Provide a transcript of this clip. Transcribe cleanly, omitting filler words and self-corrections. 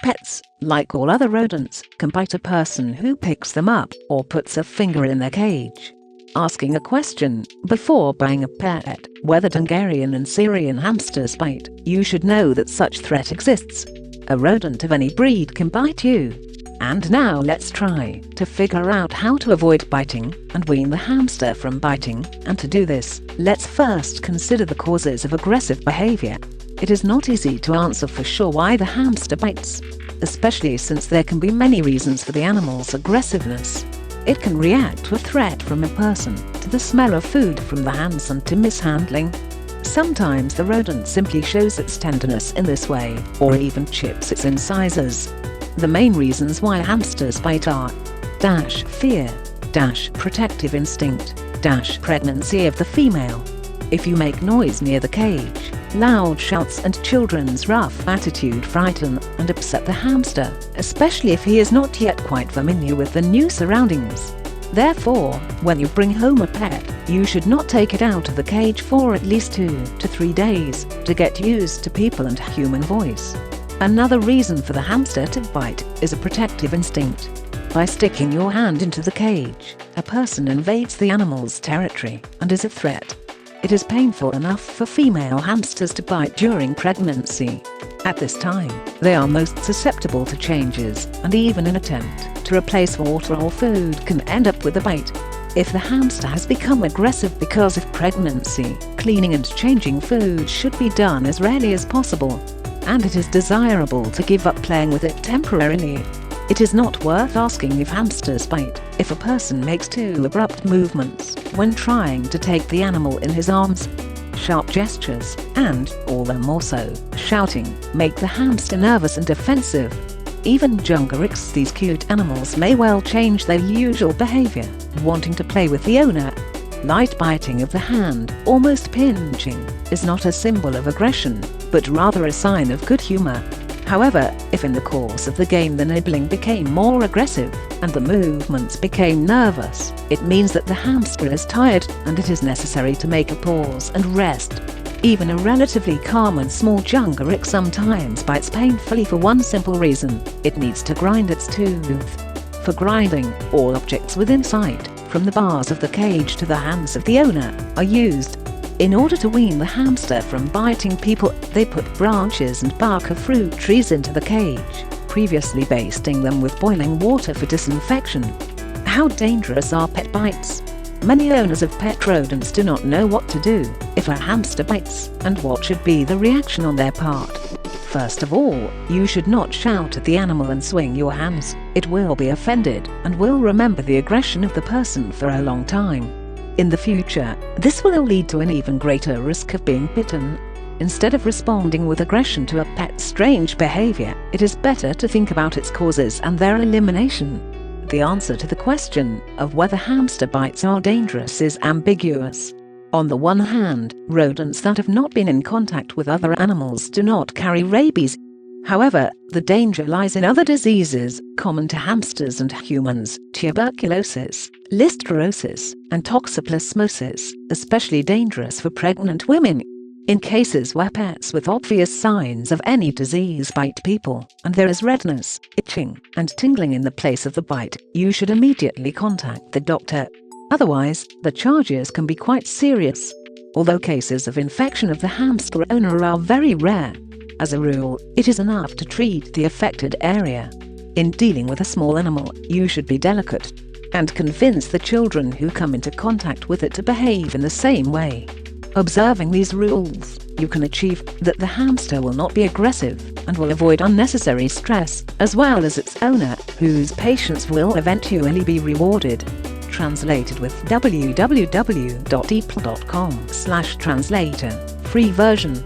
Pets, like all other rodents, can bite a person who picks them up or puts a finger in their cage. Asking a question before buying a pet: whether Dungarian and Syrian hamsters bite, you should know that such threat exists. A rodent of any breed can bite you. And now let's try to figure out how to avoid biting and wean the hamster from biting. And to do this, let's first consider the causes of aggressive behavior. It is not easy to answer for sure why the hamster bites, especially since there can be many reasons for the animal's aggressiveness. It can react to a threat from a person, to the smell of food from the hands, and to mishandling. Sometimes the rodent simply shows its tenderness in this way, or even chips its incisors. The main reasons why hamsters bite are fear, protective instinct, pregnancy of the female. If you make noise near the cage, loud shouts and children's rough attitude frighten and upset the hamster, especially if he is not yet quite familiar with the new surroundings. Therefore, when you bring home a pet, you should not take it out of the cage for at least 2 to 3 days to get used to people and human voice. Another reason for the hamster to bite is a protective instinct. By sticking your hand into the cage, a person invades the animal's territory and is a threat. It is painful enough for female hamsters to bite during pregnancy. At this time, they are most susceptible to changes, and even an attempt to replace water or food can end up with a bite. If the hamster has become aggressive because of pregnancy, cleaning and changing food should be done as rarely as possible, and it is desirable to give up playing with it temporarily. It is not worth asking if hamsters bite if a person makes too abrupt movements when trying to take the animal in his arms. Sharp gestures, and, all the more so, shouting, make the hamster nervous and defensive. Even Dungarians, these cute animals, may well change their usual behavior, wanting to play with the owner. Light biting of the hand, almost pinching, is not a symbol of aggression, but rather a sign of good humor. However, if in the course of the game the nibbling became more aggressive and the movements became nervous, it means that the hamster is tired and it is necessary to make a pause and rest. Even a relatively calm and small Dungarian sometimes bites painfully for one simple reason: it needs to grind its tooth. For grinding, all objects within sight, from the bars of the cage to the hands of the owner, are used. In order to wean the hamster from biting people, they put branches and bark of fruit trees into the cage, previously basting them with boiling water for disinfection. How dangerous are pet bites? Many owners of pet rodents do not know what to do if a hamster bites, and what should be the reaction on their part. First of all, you should not shout at the animal and swing your hands. It will be offended and will remember the aggression of the person for a long time. In the future, this will lead to an even greater risk of being bitten. Instead of responding with aggression to a pet's strange behavior, it is better to think about its causes and their elimination. The answer to the question of whether hamster bites are dangerous is ambiguous. On the one hand, rodents that have not been in contact with other animals do not carry rabies. However, the danger lies in other diseases common to hamsters and humans: tuberculosis, listeriosis, and toxoplasmosis, especially dangerous for pregnant women. In cases where pets with obvious signs of any disease bite people, and there is redness, itching, and tingling in the place of the bite, you should immediately contact the doctor. Otherwise, the charges can be quite serious. Although cases of infection of the hamster owner are very rare, as a rule, it is enough to treat the affected area. In dealing with a small animal, you should be delicate and convince the children who come into contact with it to behave in the same way. Observing these rules, you can achieve that the hamster will not be aggressive and will avoid unnecessary stress, as well as its owner, whose patience will eventually be rewarded. Translated with www.eapl.com/translator. Free version.